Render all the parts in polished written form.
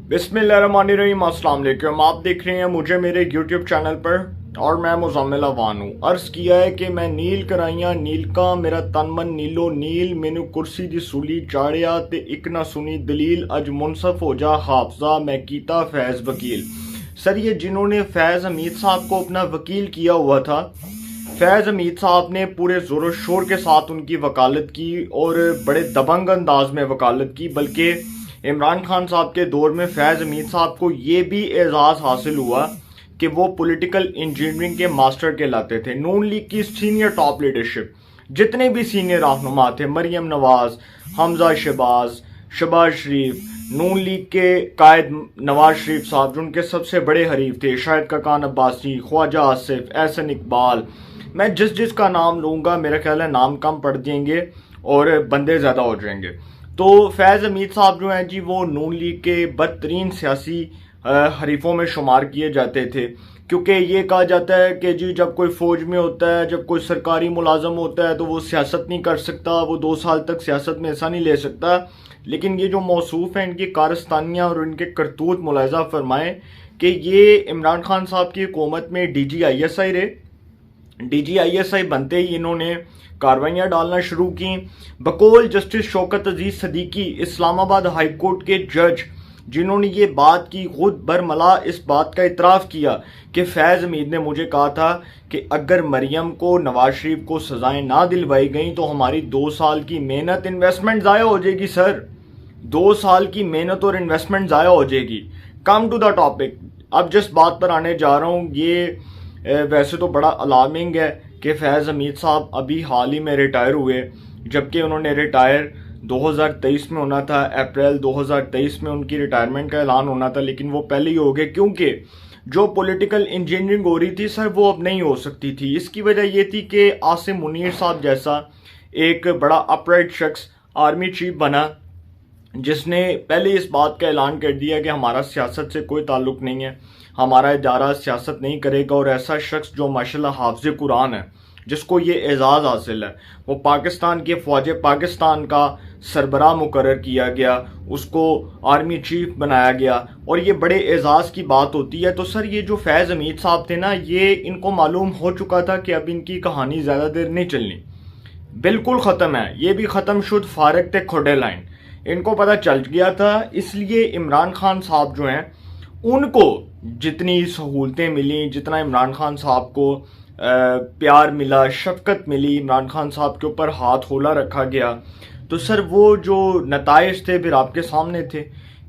बिस्मिल्लाहिर्रहमानिर्रहीम, अस्सलाम वालेकुम। आप देख रहे हैं मुझे मेरे यूट्यूब चैनल पर और मैं मुज़म्मिल अवान हूँ। अर्ज़ किया है कि मैं नील कराइयाँ नील का मेरा तन मन नीलो नील मैनू कुर्सी दी सूली चाड़िया ते इक ना सुनी दलील अज मुनसफ हो जा हाफजा मैं कीता फैज़ वकील। सर ये जिन्होंने फैज़ हमीद साहब को अपना वकील किया हुआ था, फैज़ हमीद साहब ने पूरे ज़ोर शोर के साथ उनकी वकालत की और बड़े दबंग अंदाज में वकालत की। बल्कि इमरान खान साहब के दौर में फैज़ हमीद साहब को ये भी एजाज़ हासिल हुआ कि वो पॉलिटिकल इंजीनियरिंग के मास्टर कहलाते थे। नून लीग की सीनियर टॉप लीडरशिप, जितने भी सीनियर रहनुमा थे, मरियम नवाज, हमजा शहबाज, शहबाज शरीफ, नून लीग के कायद नवाज शरीफ साहब जो उनके सबसे बड़े हरीफ थे, शाहिद काकान अब्बासी, ख्वाजा आसिफ, एहसन इकबाल, मैं जिस का नाम लूँगा मेरा ख्याल है नाम कम पड़ जाएंगे और बंदे ज़्यादा हो जाएंगे। तो फैज़ हमीद साहब जो हैं जी वो नून लीग के बदतरीन सियासी हरीफों में शुमार किए जाते थे, क्योंकि ये कहा जाता है कि जी जब कोई फ़ौज में होता है, जब कोई सरकारी मुलाजम होता है तो वो सियासत नहीं कर सकता, वो 2 साल तक सियासत में हिस्सा नहीं ले सकता। लेकिन ये जो मौसूफ़ हैं इनकी कारस्तानियाँ और इनके करतूत मुलाहिज़ा फरमाएँ कि ये इमरान खान साहब की हुकूमत में DGISI रहे। DGISI बनते ही इन्होंने कार्रवाइयाँ डालना शुरू की। बकौल जस्टिस शौकत अजीज सदीकी, इस्लामाबाद हाई कोर्ट के जज, जिन्होंने ये बात की, खुद बरमला इस बात का इतराफ़ किया कि फैज़ हमीद ने मुझे कहा था कि अगर मरियम को, नवाज शरीफ को सज़ाएं ना दिलवाई गई तो हमारी 2 साल की मेहनत इन्वेस्टमेंट ज़ाया हो जाएगी। सर 2 साल की मेहनत और इन्वेस्टमेंट ज़ाया हो जाएगी। कम टू द टॉपिक, अब जिस बात पर आने जा रहा हूँ ये वैसे तो बड़ा अलार्मिंग है कि फैज़ हमीद साहब अभी हाल ही में रिटायर हुए, जबकि उन्होंने रिटायर 2023 में होना था। अप्रैल 2023 में उनकी रिटायरमेंट का ऐलान होना था, लेकिन वो पहले ही हो गए क्योंकि जो पॉलिटिकल इंजीनियरिंग हो रही थी सर वो अब नहीं हो सकती थी। इसकी वजह ये थी कि आसिम मुनीर साहब जैसा एक बड़ा अपराइट शख्स आर्मी चीफ बना, जिसने पहले इस बात का ऐलान कर दिया कि हमारा सियासत से कोई ताल्लुक़ नहीं है, हमारा इदारा सियासत नहीं करेगा। और ऐसा शख्स जो माशाल्लाह हाफ़िज़ कुरान है, जिसको ये एजाज़ हासिल है, वो पाकिस्तान के फ़ौज पाकिस्तान का सरबराह मुकर्रर किया गया, उसको आर्मी चीफ बनाया गया और ये बड़े एजाज़ की बात होती है। तो सर ये जो फैज़ हमीद साहब थे ना, ये इनको मालूम हो चुका था कि अब इनकी कहानी ज़्यादा देर नहीं चलनी, बिल्कुल ख़त्म है, ये भी ख़त्म शुद्ध फारग थे खोडे लाइन, इनको पता चल गया था। इसलिए इमरान खान साहब जो हैं उनको जितनी सहूलतें मिली, जितना इमरान खान साहब को प्यार मिला, शफकत मिली, इमरान खान साहब के ऊपर हाथ होला रखा गया, तो सर वो जो नताइज थे फिर आपके सामने थे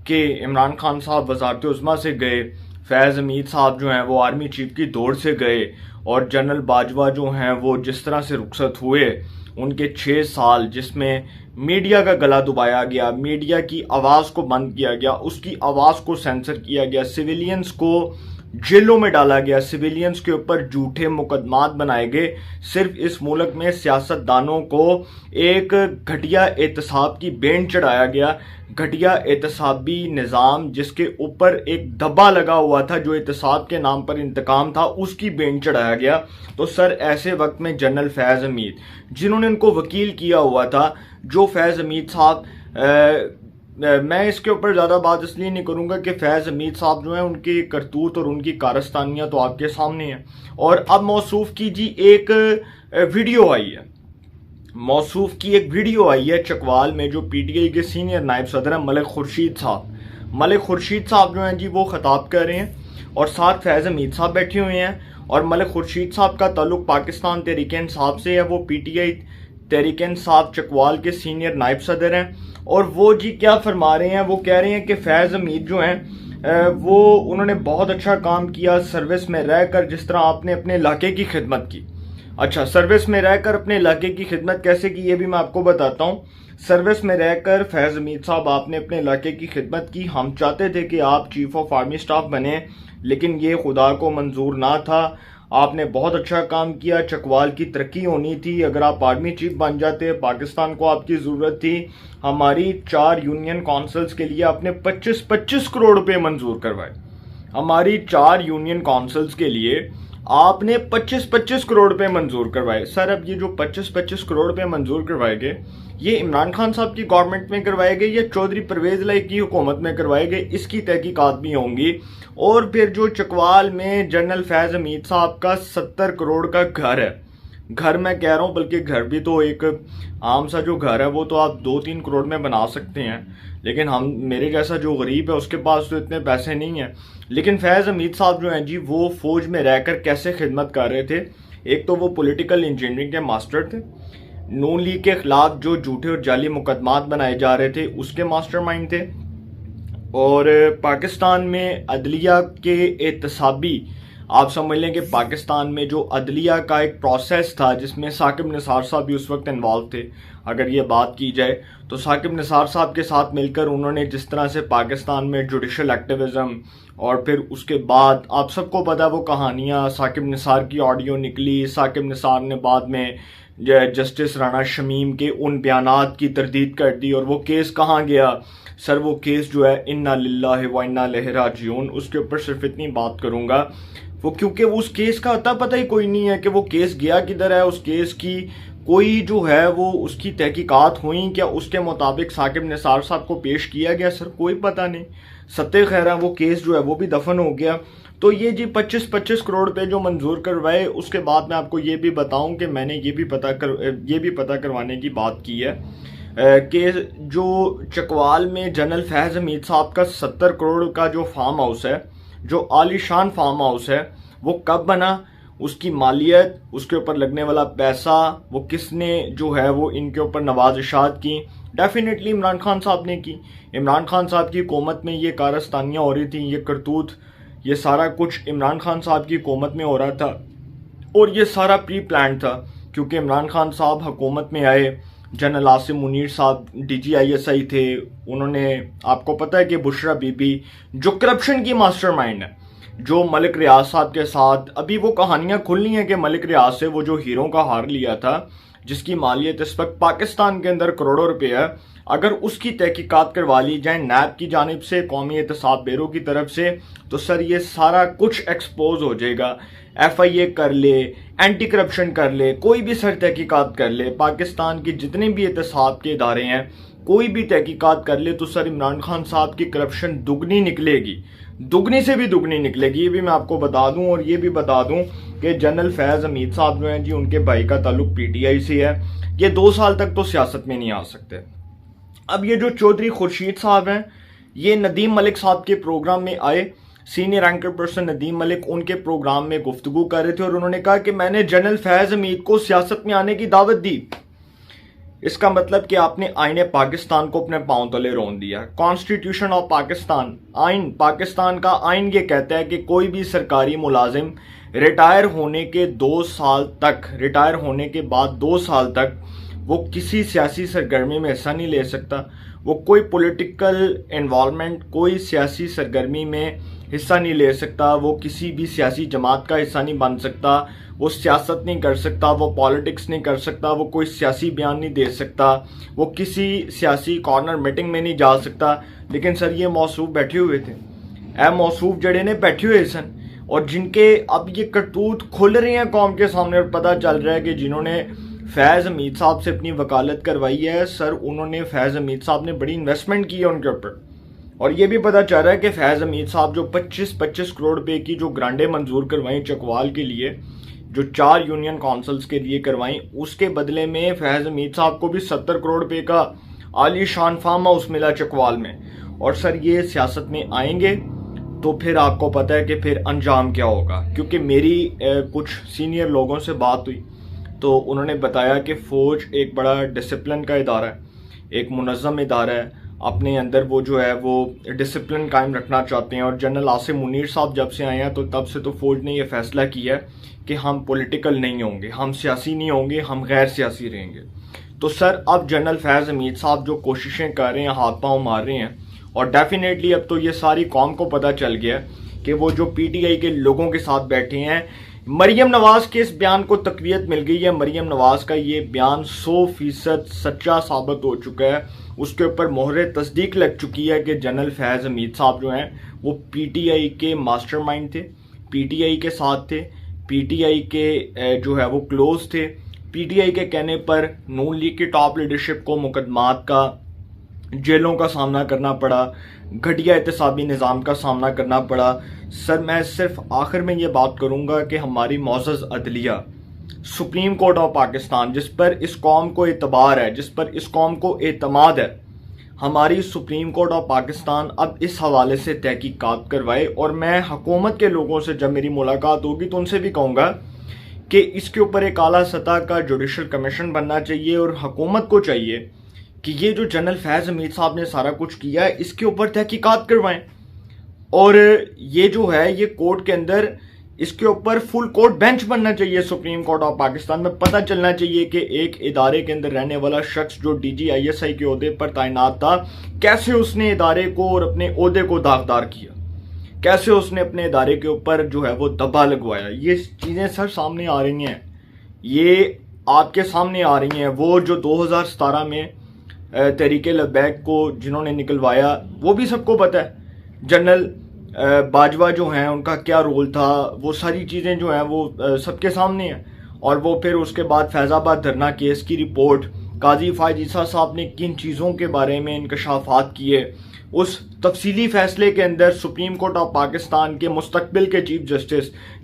कि इमरान खान साहब वज़ारत उज़्मा से गए, फैज़ हमीद साहब जो हैं वो आर्मी चीफ की दौड़ से गए और जनरल बाजवा जो हैं वो जिस तरह से रुखसत हुए, उनके 6 साल जिसमें मीडिया का गला दबाया गया, मीडिया की आवाज़ को बंद किया गया, उसकी आवाज़ को सेंसर किया गया, सिविलियंस को जेलों में डाला गया, सिविलियंस के ऊपर झूठे मुकदमात बनाए गए। सिर्फ इस मुल्क में सियासतदानों को एक घटिया एहतसाब की बेंच चढ़ाया गया, घटिया एहतसाबी निज़ाम जिसके ऊपर एक धब्बा लगा हुआ था जो एहतसाब के नाम पर इंतकाम था, उसकी बेंच चढ़ाया गया। तो सर ऐसे वक्त में जनरल फैज़ हमीद, जिन्होंने उनको वकील किया हुआ था, जो फैज़ हमीद साहब, मैं इसके ऊपर ज़्यादा बात इसलिए नहीं करूँगा कि फैज़ हमीद साहब जो हैं उनकी करतूत और उनकी कारस्तानियाँ तो आपके सामने हैं। और अब मौसूफ़ की जी एक वीडियो आई है, मौसूफ़ की एक वीडियो आई है चकवाल में, जो PTI के सीनियर नायब सदर हैं मलिक खुर्शीद साहब। मलिक खुर्शीद साहब जो हैं जी वो ख़ताब कर रहे हैं और साथ फैज़ हमीद साहब बैठे हुए हैं। और मलिक खुर्शीद साहब का ताल्लुक़ पाकिस्तान तहरीक इंसाफ से है, वो PTI तहरीक इंसाफ चकवाल के सीनियर नायब सदर हैं। और वो जी क्या फरमा रहे हैं, वो कह रहे हैं कि फैज़ हमीद जो हैं वो उन्होंने बहुत अच्छा काम किया सर्विस में रहकर, जिस तरह आपने अपने इलाके की खिदमत की। अच्छा, सर्विस में रहकर अपने इलाके की खिदमत कैसे की ये भी मैं आपको बताता हूँ। सर्विस में रहकर फैज़ हमीद साहब आपने अपने इलाके की खिदमत की। हम चाहते थे कि आप चीफ ऑफ आर्मी स्टाफ बने, लेकिन ये खुदा को मंजूर ना था। आपने बहुत अच्छा काम किया, चकवाल की तरक्की होनी थी, अगर आप आर्मी चीफ बन जाते, पाकिस्तान को आपकी ज़रूरत थी। हमारी 4 यूनियन काउंसिल्स के लिए आपने 25-25 करोड़ रुपए मंजूर करवाए। हमारी 4 यूनियन काउंसिल्स के लिए आपने 25-25 करोड़ रुपए मंजूर करवाए। सर अब ये जो 25-25 करोड़ रुपए मंजूर करवाए गए, ये इमरान खान साहब की गवर्नमेंट में करवाए गए या चौधरी परवेज लाई की हुकूमत में करवाए गए, इसकी तहकीकात भी होंगी। और फिर जो चकवाल में जनरल फैज हमीद साहब का 70 करोड़ का घर है, घर मैं कह रहा हूँ, बल्कि घर भी तो एक आम सा जो घर है वो तो आप 2-3 करोड़ में बना सकते हैं, लेकिन हम मेरे जैसा जो गरीब है उसके पास तो इतने पैसे नहीं हैं। लेकिन फैज़ हमीद साहब जो हैं जी, वो फौज में रहकर कैसे खिदमत कर रहे थे। एक तो वो पॉलिटिकल इंजीनियरिंग के मास्टर थे, नून लीग के खिलाफ जो झूठे और जाली मुकदमात बनाए जा रहे थे उसके मास्टरमाइंड थे, और पाकिस्तान में अदलिया के एहतसाबी, आप समझ लें कि पाकिस्तान में जो अदलिया का एक प्रोसेस था जिसमें साकिब निसार साहब भी उस वक्त इन्वॉल्व थे। अगर ये बात की जाए तो साकिब निसार साहब के साथ मिलकर उन्होंने जिस तरह से पाकिस्तान में जुडिशल एक्टिविज्म, और फिर उसके बाद आप सबको पता वो कहानियाँ, साकिब निसार की ऑडियो निकली, साकिब निसार ने बाद में जस्टिस राणा शमीम के उन बयानात की तरदीद कर दी, और वो केस कहाँ गया। सर वो केस जो है इन्ना लिल्लाहि व इन्ना इलैहि राजिऊन, उसके ऊपर सिर्फ इतनी बात करूँगा वो, क्योंकि उस केस का अता पता ही कोई नहीं है कि वो केस गया किधर है। उस केस की कोई जो है वो उसकी तहकीकात हुई क्या, उसके मुताबिक साकिब निसार साहब को पेश किया गया, सर कोई पता नहीं। सत्य खैरा वो केस जो है वो भी दफन हो गया। तो ये जी 25-25 करोड़ रुपए जो मंजूर करवाए, उसके बाद मैं आपको ये भी बताऊं कि मैंने ये भी पता करवाने की बात की है कि जो चकवाल में जनरल फैज हमीद साहब का 70 करोड़ का जो फार्म हाउस है, जो आलीशान फार्म हाउस है, वो कब बना, उसकी मालियत, उसके ऊपर लगने वाला पैसा, वो किसने जो है वो इनके ऊपर नवाजिशात की, डेफिनेटली इमरान खान साहब ने की। इमरान खान साहब की हुकूमत में ये कारस्तानियाँ हो रही थी, ये करतूत, ये सारा कुछ इमरान खान साहब की हुकूमत में हो रहा था, और ये सारा प्री प्लान था। क्योंकि इमरान खान साहब हुकूमत में आए, जनरल आसिम मुनीर साहब DGISI थे, उन्होंने, आपको पता है कि बुशरा बीबी जो करप्शन की मास्टरमाइंड है, जो मलिक रियाज साहब के साथ अभी वो कहानियां खुलनी है कि मलिक रियाज से वो जो हीरो का हार लिया था, जिसकी मालियत इस वक्त पाकिस्तान के अंदर करोड़ों रुपए है, अगर उसकी तहकीकात करवा ली जाए नैब की जानिब से, कौमी एहतसाब ब्यूरो की तरफ से, तो सर ये सारा कुछ एक्सपोज हो जाएगा। FIA कर ले, एंटी करप्शन कर ले, कोई भी सर तहकीकात कर ले, पाकिस्तान की जितने भी एहतसाब के इदारे हैं कोई भी तहकीकात कर ले, तो सर इमरान खान साहब की करप्शन दुगनी निकलेगी, दुगनी से भी दुगनी निकलेगी। ये भी मैं आपको बता दूं, और ये भी बता दूं कि जनरल फैज हमीद साहब जो हैं जी, उनके भाई का ताल्लुक PTI से है, ये 2 साल तक तो सियासत में नहीं आ सकते। अब ये जो चौधरी खुर्शीद साहब हैं, ये नदीम मलिक साहब के प्रोग्राम में आए, senior anchor person Nadeem Malik उनके प्रोग्राम में गुफ्तगू कर रहे थे, और उन्होंने कहा कि मैंने जनरल फैज हमीद को सियासत में आने की दावत दी। इसका मतलब कि आपने आईने पाकिस्तान को अपने पांव तले रोन दिया। कॉन्स्टिट्यूशन ऑफ पाकिस्तान, आइन, पाकिस्तान का आइन ये कहता है कि कोई भी सरकारी मुलाजिम रिटायर होने के 2 साल तक, रिटायर होने के बाद 2 साल तक वो किसी सियासी सरगर्मी में हिस्सा नहीं ले सकता, वो कोई पॉलिटिकल इन्वॉल्वमेंट, कोई सियासी सरगर्मी में हिस्सा नहीं ले सकता, वो किसी भी सियासी जमात का हिस्सा नहीं बन सकता, वो सियासत नहीं कर सकता, वो पॉलिटिक्स नहीं कर सकता, वो कोई सियासी बयान नहीं दे सकता, वो किसी सियासी कॉर्नर मीटिंग में नहीं जा सकता। लेकिन सर ये मौसूफ बैठे हुए थे, ए मौसूफ जड़े ने बैठे हुए सन, और जिनके अब ये करतूत खुल रहे हैं कौम के सामने, और पता चल रहा है कि जिन्होंने फैज़ हमीद साहब से अपनी वकालत करवाई है, सर उन्होंने, फैज़ हमीद साहब ने बड़ी इन्वेस्टमेंट की है उनके ऊपर। और ये भी पता चल रहा है कि फैज़ हमीद साहब जो 25-25 करोड़ रुपए की जो ग्रांटें मंजूर करवाई चकवाल के लिए, जो 4 यूनियन काउंसिल्स के लिए करवाई, उसके बदले में फैज़ हमीद साहब को भी 70 करोड़ रुपए का आलीशान फार्म हाउस मिला चकवाल में। और सर ये सियासत में आएंगे तो फिर आपको पता है कि फिर अंजाम क्या होगा। क्योंकि मेरी कुछ सीनियर लोगों से बात हुई तो उन्होंने बताया कि फ़ौज एक बड़ा डिसिप्लिन का इदारा है, एक मुनज़्ज़म इदारा है, अपने अंदर वो जो है वो डिसिप्लिन कायम रखना चाहते हैं। और जनरल आसिम मुनीर साहब जब से आए हैं तो तब से तो फ़ौज ने ये फैसला किया है कि हम पॉलिटिकल नहीं होंगे, हम सियासी नहीं होंगे, हम गैर सियासी रहेंगे। तो सर अब जनरल फैज़ हमीद साहब जो कोशिशें कर रहे हैं, हाथ पाँव मार रहे हैं, और डेफिनेटली अब तो ये सारी कौम को पता चल गया कि वो जो PTI के लोगों के साथ बैठे हैं, मरियम नवाज के इस बयान को तकवीत मिल गई है। मरियम नवाज का ये बयान 100% सच्चा साबित हो चुका है, उसके ऊपर मोहरे तस्दीक लग चुकी है कि जनरल फैज़ हमीद साहब जो हैं वो PTI के मास्टरमाइंड थे, PTI के साथ थे, पीटीआई के जो है वो क्लोज थे। पीटीआई के कहने पर नून लीग की टॉप लीडरशिप को मुकदमात का, जेलों का सामना करना पड़ा, घटिया एहतसाबी निज़ाम का सामना करना पड़ा। सर मैं सिर्फ आखिर में ये बात करूँगा कि हमारी मोअज़्ज़ज़ अदलिया, सुप्रीम कोर्ट ऑफ पाकिस्तान, जिस पर इस कौम को एतबार है, जिस पर इस कौम को एतमाद है, हमारी सुप्रीम कोर्ट ऑफ पाकिस्तान अब इस हवाले से तहकीकात करवाए। और मैं हुकूमत के लोगों से जब मेरी मुलाकात होगी तो उनसे भी कहूँगा कि इसके ऊपर एक आला सतह का जुडिशल कमीशन बनना चाहिए और हुकूमत को चाहिए कि ये जो जनरल फैज़ हमीद साहब ने सारा कुछ किया है इसके ऊपर तहकीकात करवाएं। और ये जो है ये कोर्ट के अंदर इसके ऊपर फुल कोर्ट बेंच बनना चाहिए सुप्रीम कोर्ट ऑफ पाकिस्तान में। पता चलना चाहिए कि एक इदारे के अंदर रहने वाला शख्स जो DGISI के ओहदे पर तैनात था, कैसे उसने इदारे को और अपने ओहदे को दागदार किया, कैसे उसने अपने इदारे के ऊपर जो है वो दबा लगवाया। ये चीज़ें सर सामने आ रही हैं, ये आपके सामने आ रही हैं। वो जो 2017 में तहरीक लब्बैक को जिन्होंने निकलवाया वो भी सबको पता है। जनरल बाजवा जो हैं उनका क्या रोल था, वो सारी चीज़ें जो हैं वो सबके सामने हैं। और वो फिर उसके बाद फैज़ाबाद धरना केस की रिपोर्ट, काजी फ़ायज़ ईसा साहब ने किन चीज़ों के बारे में इंकशाफात किए, उस तफसीली फैसले के अंदर सुप्रीम कोर्ट ऑफ पाकिस्तान के मुस्तकबिल के चीफ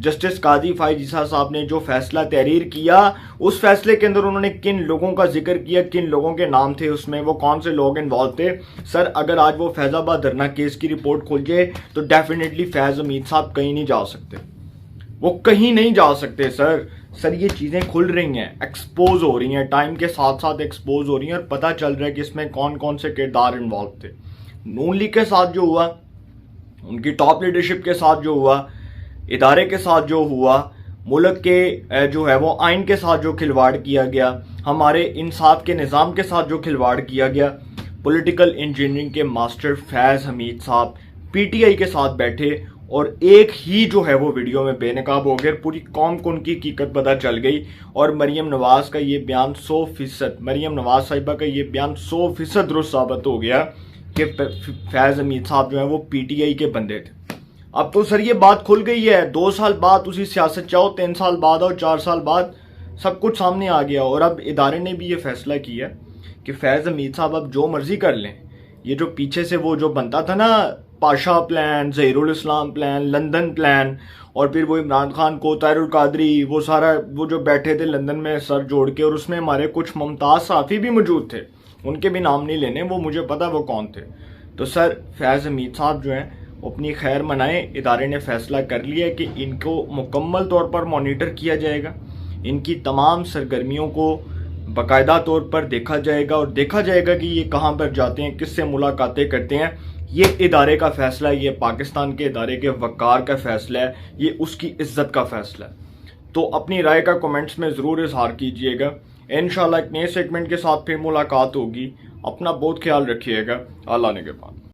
जस्टिस काजी फ़ायज़ ईसा साहब ने जो फैसला तहरीर किया, उस फैसले के अंदर उन्होंने किन लोगों का जिक्र किया, किन लोगों के नाम थे उसमें, वो कौन से लोग इन्वॉल्व थे। सर अगर आज वो फैज़ाबाद धरना केस की रिपोर्ट खुल जाए तो डेफिनेटली फैज़ हमीद साहब कहीं नहीं जा सकते, वो कहीं नहीं जा सकते। सर ये चीज़ें खुल रही हैं, एक्सपोज हो रही हैं, टाइम के साथ साथ एक्सपोज हो रही हैं और पता चल रहा है कि इसमें कौन कौन से किरदार इन्वॉल्व थे। नून लीग के साथ जो हुआ, उनकी टॉप लीडरशिप के साथ जो हुआ, इदारे के साथ जो हुआ, मुल्क के जो है वो आइन के साथ जो खिलवाड़ किया गया, हमारे इंसाफ के निज़ाम के साथ जो खिलवाड़ किया गया, पॉलिटिकल इंजीनियरिंग के मास्टर फैज़ हमीद साहब पीटीआई के साथ बैठे और एक ही जो है वो वीडियो में बेनकाब हो गए, पूरी कौम को उनकी हकीकत पता चल गई। और मरियम नवाज का ये बयान 100%, मरियम नवाज साहिबा का ये बयान 100% दुरुस्त साबित हो गया कि फैज़ हमीद साहब जो है वो पीटीआई के बंदे थे। अब तो सर ये बात खुल गई है, 2 साल बाद उसी सियासत चाहो, 3 साल बाद और 4 साल बाद सब कुछ सामने आ गया। और अब इदारे ने भी ये फैसला किया कि फैज़ हमीद साहब अब जो मर्जी कर लें। ये जो पीछे से वो जो बनता था ना, पाशा प्लान, ज़हीरुल इस्लाम प्लान, लंदन प्लान, और फिर वो इमरान खान को, ताहिरुल कादरी, वो सारा वो जो बैठे थे लंदन में सर जोड़ के, और उसमें हमारे कुछ मुमताज़ साफ़ी भी मौजूद थे, उनके भी नाम नहीं लेने, वो मुझे पता वो कौन थे। तो सर फैज़ हमीद साहब जो हैं अपनी खैर मनाएं, इदारे ने फैसला कर लिया कि इनको मुकम्मल तौर पर मॉनिटर किया जाएगा, इनकी तमाम सरगर्मियों को बाकायदा तौर पर देखा जाएगा और देखा जाएगा कि ये कहाँ पर जाते हैं, किससे मुलाकातें करते हैं। ये इदारे का फैसला है, ये पाकिस्तान के इदारे के वक़ार का फैसला है, ये उसकी इज्जत का फैसला है। तो अपनी राय का कमेंट्स में ज़रूर इजहार कीजिएगा। इंशाल्लाह एक नए सेगमेंट के साथ फिर मुलाकात होगी। अपना बहुत ख्याल रखिएगा। अल्लाह ने के बाद।